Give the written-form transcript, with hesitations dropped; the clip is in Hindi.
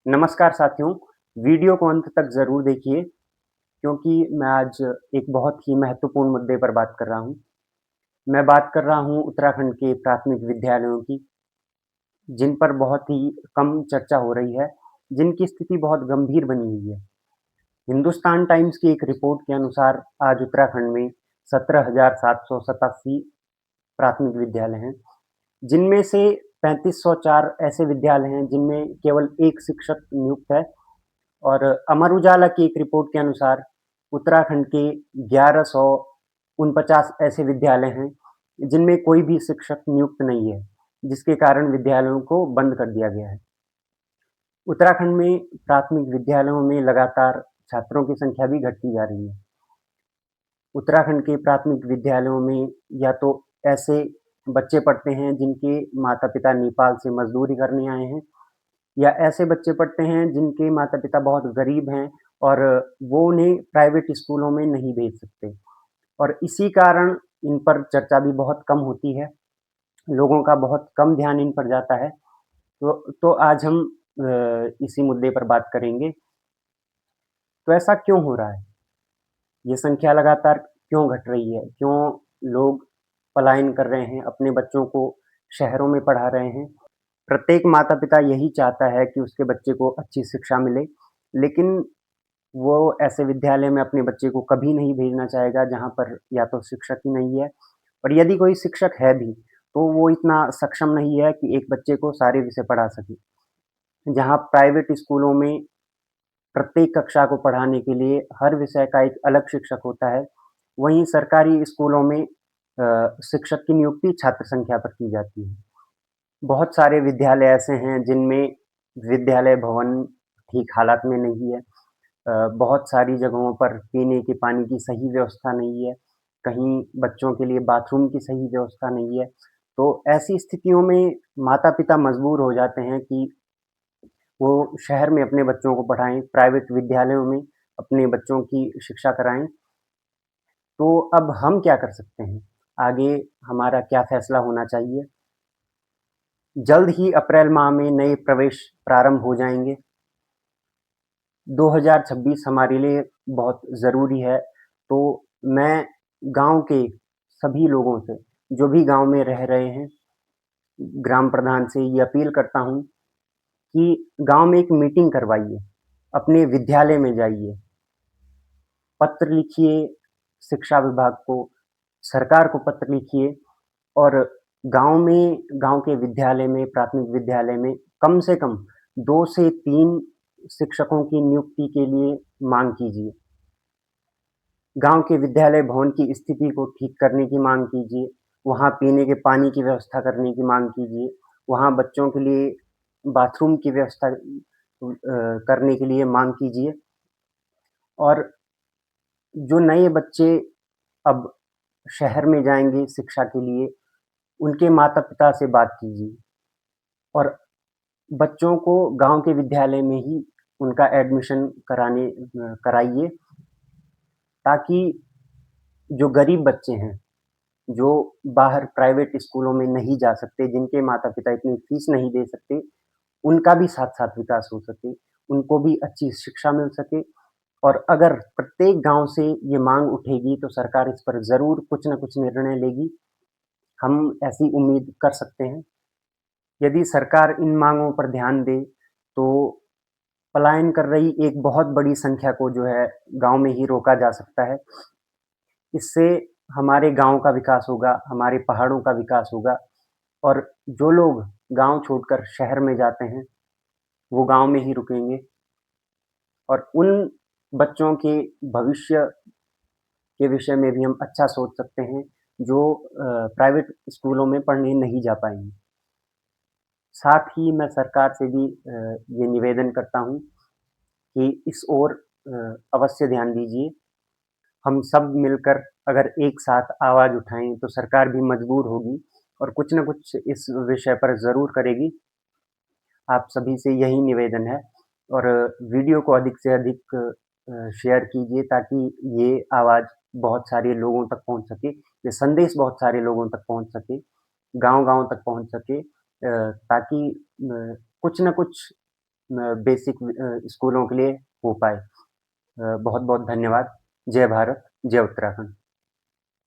नमस्कार साथियों, वीडियो को अंत तक ज़रूर देखिए क्योंकि मैं आज एक बहुत ही महत्वपूर्ण मुद्दे पर बात कर रहा हूँ। मैं बात कर रहा हूँ उत्तराखंड के प्राथमिक विद्यालयों की, जिन पर बहुत ही कम चर्चा हो रही है, जिनकी स्थिति बहुत गंभीर बनी हुई है। हिंदुस्तान टाइम्स की एक रिपोर्ट के अनुसार आज उत्तराखंड में 17,787 प्राथमिक विद्यालय हैं, जिनमें से 3,504 ऐसे विद्यालय हैं जिनमें केवल 1 शिक्षक नियुक्त है। और अमर उजाला की एक रिपोर्ट के अनुसार उत्तराखंड के 1149 ऐसे विद्यालय हैं जिनमें कोई भी शिक्षक नियुक्त नहीं है, जिसके कारण विद्यालयों को बंद कर दिया गया है। उत्तराखंड में प्राथमिक विद्यालयों में लगातार छात्रों की संख्या भी घटती जा रही है। उत्तराखंड के प्राथमिक विद्यालयों में या तो ऐसे बच्चे पढ़ते हैं जिनके माता-पिता नेपाल से मज़दूरी करने आए हैं, या ऐसे बच्चे पढ़ते हैं जिनके माता-पिता बहुत गरीब हैं और वो उन्हें प्राइवेट स्कूलों में नहीं भेज सकते, और इसी कारण इन पर चर्चा भी बहुत कम होती है। लोगों का बहुत कम ध्यान इन पर जाता है। तो आज हम इसी मुद्दे पर बात करेंगे। तो ऐसा क्यों हो रहा है? ये संख्या लगातार क्यों घट रही है? क्यों लोग पलायन कर रहे हैं, अपने बच्चों को शहरों में पढ़ा रहे हैं? प्रत्येक माता-पिता यही चाहता है कि उसके बच्चे को अच्छी शिक्षा मिले, लेकिन वो ऐसे विद्यालय में अपने बच्चे को कभी नहीं भेजना चाहेगा जहाँ पर या तो शिक्षक ही नहीं है, और यदि कोई शिक्षक है भी, तो वो इतना सक्षम नहीं है कि एक बच्चे को सारे विषय पढ़ा सके। जहाँ प्राइवेट स्कूलों में प्रत्येक कक्षा को पढ़ाने के लिए हर विषय का एक अलग शिक्षक होता है, वहीं सरकारी स्कूलों में शिक्षक की नियुक्ति छात्र संख्या पर की जाती है। बहुत सारे विद्यालय ऐसे हैं जिनमें विद्यालय भवन ठीक हालात में नहीं है। बहुत सारी जगहों पर पीने के पानी की सही व्यवस्था नहीं है, कहीं बच्चों के लिए बाथरूम की सही व्यवस्था नहीं है। तो ऐसी स्थितियों में माता-पिता मजबूर हो जाते हैं कि वो शहर में अपने बच्चों को पढ़ाएँ, प्राइवेट विद्यालयों में अपने बच्चों की शिक्षा कराएँ। तो अब हम क्या कर सकते हैं? आगे हमारा क्या फैसला होना चाहिए? जल्द ही अप्रैल माह में नए प्रवेश प्रारंभ हो जाएँगे। 2026 हमारे लिए बहुत ज़रूरी है, तो मैं गाँव के सभी लोगों से, जो भी गाँव में रह रहे हैं, ग्राम प्रधान से ये अपील करता हूँ कि गाँव में एक मीटिंग करवाइए, अपने विद्यालय में जाइए, पत्र लिखिए शिक्षा विभाग को, सरकार को पत्र लिखिए, और गाँव के विद्यालय में, प्राथमिक विद्यालय में कम से कम 2 से 3 शिक्षकों की नियुक्ति के लिए माँग कीजिए। गाँव के विद्यालय भवन की स्थिति को ठीक करने की माँग कीजिए, वहाँ पीने के पानी की व्यवस्था करने की माँग कीजिए, वहाँ बच्चों के लिए बाथरूम की व्यवस्था करने के लिए माँग कीजिए, और जो नए बच्चे अब शहर में जाएँगे शिक्षा के लिए, उनके माता-पिता से बात कीजिए और बच्चों को गाँव के विद्यालय में ही उनका एडमिशन कराइए, ताकि जो गरीब बच्चे हैं, जो बाहर प्राइवेट स्कूलों में नहीं जा सकते, जिनके माता-पिता इतनी फीस नहीं दे सकते, उनका भी साथ-साथ विकास हो सके, उनको भी अच्छी शिक्षा मिल सके। और अगर प्रत्येक गाँव से ये माँग उठेगी, तो सरकार इस पर ज़रूर कुछ न कुछ निर्णय लेगी। हम ऐसी उम्मीद कर सकते हैं। यदि सरकार इन माँगों पर ध्यान दे, तो पलायन कर रही एक बहुत बड़ी संख्या को जो है, गाँव में ही रोका जा सकता है। इससे हमारे गाँव का विकास होगा, हमारे पहाड़ों का विकास होगा, और जो लोग गाँव छोड़कर शहर में जाते हैं, वो गाँव में ही रुकेंगे, और उन बच्चों के भविष्य के विषय में भी हम अच्छा सोच सकते हैं, जो प्राइवेट स्कूलों में पढ़ने नहीं जा पाएँगे। साथ ही मैं सरकार से भी ये निवेदन करता हूँ कि इस ओर अवश्य ध्यान दीजिए। हम सब मिलकर अगर एक साथ आवाज़ उठाएँ, तो सरकार भी मजबूर होगी और कुछ न कुछ इस विषय पर ज़रूर करेगी। आप सभी से यही निवेदन है, और वीडियो को अधिक से अधिक शेयर कीजिए, ताकि ये आवाज़ बहुत सारे लोगों तक पहुँच सके, ये संदेश बहुत सारे लोगों तक पहुँच सके, गाँव-गाँव तक पहुँच सके, ताकि कुछ न कुछ बेसिक स्कूलों के लिए हो पाए। बहुत-बहुत धन्यवाद। जय भारत, जय उत्तराखंड।